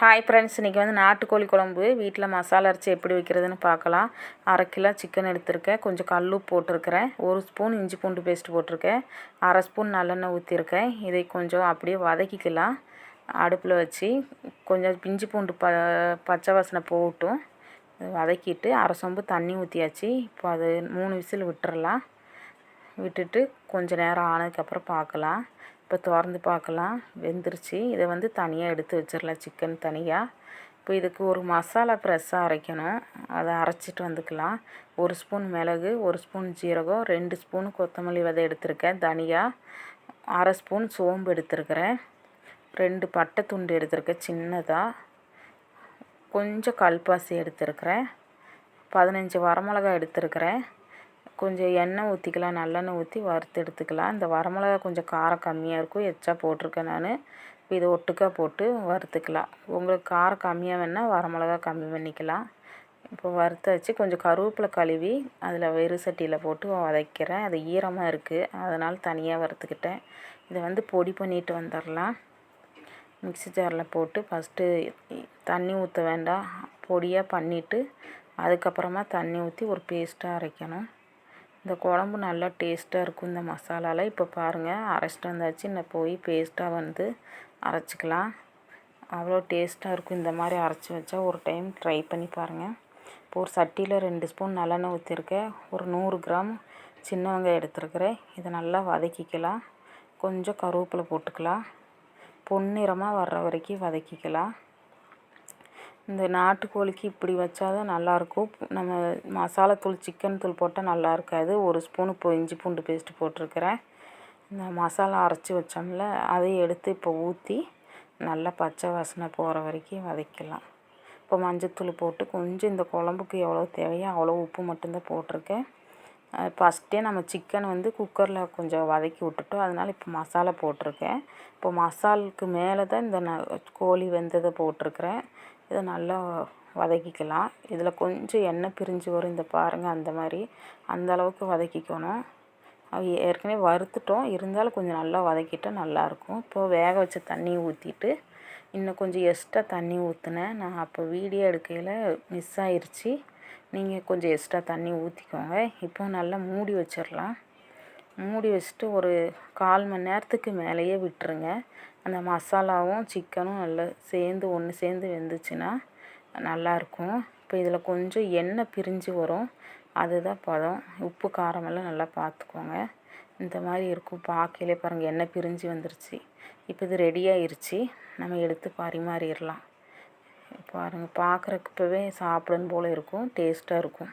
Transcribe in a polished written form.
Hi friends, இன்றைக்கி வந்து நாட்டுக்கோழி குழம்பு வீட்டில் மசாலா அரைச்சி எப்படி வைக்கிறதுன்னு பார்க்கலாம். 1/2 கிலோ சிக்கன் எடுத்திருக்கேன். கொஞ்சம் கல்லுப்பு போட்டிருக்கிறேன். 1 ஸ்பூன் இஞ்சி பூண்டு பேஸ்ட் போட்டிருக்கேன். 1/2 ஸ்பூன் நல்லெண்ணெய் ஊற்றிருக்கேன். இதை கொஞ்சம் அப்படியே வதக்கிக்கலாம். அடுப்பில் வச்சு கொஞ்சம் இஞ்சி பூண்டு பச்சை வாசனை போகட்டும். வதக்கிட்டு 1/2 சொம்பு தண்ணி ஊற்றியாச்சு. இப்போ அது 3 விசில் விட்டுறலாம். விட்டுட்டு கொஞ்சம் நேரம் ஆனதுக்கப்புறம் பார்க்கலாம். இப்போ திறந்து பார்க்கலாம், வெந்துருச்சு. இதை வந்து தனியாக எடுத்து வச்சிடலாம், சிக்கன் தனியாக. இப்போ இதுக்கு ஒரு மசாலா ஃப்ரெஷ்ஷாக அரைக்கணும். அதை அரைச்சிட்டு வந்துக்கலாம். 1 ஸ்பூன் மிளகு, 1 ஸ்பூன் ஜீரகம், 2 ஸ்பூன் கொத்தமல்லி விதை எடுத்திருக்கேன். தனியா 1/2 ஸ்பூன் சோம்பு எடுத்திருக்கிறேன். 2 பட்டை துண்டு எடுத்திருக்கேன் சின்னதாக. கொஞ்சம் கல்பாசி எடுத்திருக்கிறேன். 15 வரமிளகாய் எடுத்திருக்கிறேன். கொஞ்சம் எண்ணெய் ஊற்றிக்கலாம். நல்லெண்ணெய் ஊற்றி வறுத்து எடுத்துக்கலாம். இந்த வரமிளகா கொஞ்சம் காரம் கம்மியாக இருக்கும், எச்சா போட்டிருக்கேன் நான். இப்போ இதை ஒட்டுக்கா போட்டு வறுத்துக்கலாம். உங்களுக்கு காரம் கம்மியாக வேணால் வரமிளகா கம்மி பண்ணிக்கலாம். இப்போ வறுத்து வச்சு கொஞ்சம் கருவேப்பிலை கழுவி அதில் வெறும் சட்டியில் போட்டு வதக்கிறேன். அது ஈரமாக இருக்குது, அதனால் தனியாக வறுத்துக்கிட்டேன். இதை வந்து பொடி பண்ணிட்டு வந்துடலாம். மிக்ஸி ஜாரில் போட்டு ஃபஸ்ட்டு தண்ணி ஊற்ற வேண்டாம், பொடியாக பண்ணிவிட்டு அதுக்கப்புறமா தண்ணி ஊற்றி ஒரு பேஸ்ட்டாக அரைக்கணும். இந்த குழம்பு நல்லா டேஸ்ட்டாக இருக்கும் இந்த மசாலாவில். இப்போ பாருங்கள், அரைச்சிட்டு வந்தாச்சு. இன்னும் போய் பேஸ்ட்டாக வந்து அரைச்சிக்கலாம். அவ்வளோ டேஸ்ட்டாக இருக்கும். இந்த மாதிரி அரைச்சி வச்சா ஒரு டைம் ட்ரை பண்ணி பாருங்கள். இப்போ ஒரு சட்டியில் 2 ஸ்பூன் நல்லெண்ணெய் ஊற்றிருக்கேன். ஒரு 100 கிராம் சின்ன வெங்காயம் எடுத்துருக்கிறேன். இதை நல்லா வதக்கிக்கலாம். கொஞ்சம் கருவேப்பிலை போட்டுக்கலாம். பொன்னிறமாக வர்ற வரைக்கும் வதக்கிக்கலாம். இந்த நாட்டுக்கோழிக்கு இப்படி வச்சா தான் நல்லாயிருக்கும். நம்ம மசாலாத்தூள் சிக்கன் தூள் போட்டால் நல்லா இருக்காது. 1 ஸ்பூன் இப்போ இஞ்சி பூண்டு பேஸ்ட்டு போட்டிருக்கிறேன். இந்த மசாலா அரைச்சி வச்சோம்ல, அதையும் எடுத்து இப்போ ஊற்றி நல்லா பச்சை வாசனை போகிற வரைக்கும் வதக்கலாம். இப்போ மஞ்சத்தூள் போட்டு கொஞ்சம் இந்த குழம்புக்கு எவ்வளோ தேவையோ அவ்வளோ உப்பு மட்டும்தான் போட்டிருக்கேன். ஃபஸ்ட்டே நம்ம சிக்கன் வந்து குக்கரில் கொஞ்சம் வதக்கி விட்டுட்டோம், அதனால் இப்போ மசாலா போட்டிருக்கேன். இப்போ மசாலுக்கு மேலே தான் இந்த கோழி வெந்ததை போட்டிருக்கிறேன். இதை நல்லா வதக்கிக்கலாம். இதில் கொஞ்சம் எண்ணெய் பிரிஞ்சு வரும், இந்த பாருங்கள், அந்த மாதிரி அந்த அளவுக்கு வதக்கிக்கணும். அது ஏற்கனவே வறுத்துட்டோம், இருந்தாலும் கொஞ்சம் நல்லா வதக்கிட்டால் நல்லாயிருக்கும். இப்போது வேக வச்ச தண்ணி ஊற்றிட்டு இன்னும் கொஞ்சம் எக்ஸ்ட்ரா தண்ணி ஊற்றினேன். நான் அப்போ வீடியோ எடுக்கையில் மிஸ் ஆயிடுச்சு. நீங்கள் கொஞ்சம் எக்ஸ்ட்ரா தண்ணி ஊற்றிக்கோங்க. இப்போ நல்லா மூடி வச்சிடலாம். மூடி வச்சுட்டு ஒரு 1/4 மணி நேரத்துக்கு மேலேயே விட்டுருங்க. அந்த மசாலாவும் சிக்கனும் நல்லா ஒன்று சேர்ந்து வெந்துச்சுன்னா நல்லாயிருக்கும். இப்போ இதில் கொஞ்சம் எண்ணெய் பிரிஞ்சு வரும், அதுதான் பதம். உப்பு காரமெல்லாம் நல்லா பார்த்துக்கோங்க. இந்த மாதிரி இருக்கும். பார்க்கையிலே பாருங்கள், எண்ணெய் பிரிஞ்சு வந்துருச்சு. இப்போ இது ரெடியாகிருச்சு. நம்ம எடுத்து பரிமாறிடலாம். பாருங்கள், பார்க்குறக்கு இப்போவே சாப்பிடணும் போல் இருக்கும், டேஸ்ட்டாக இருக்கும்.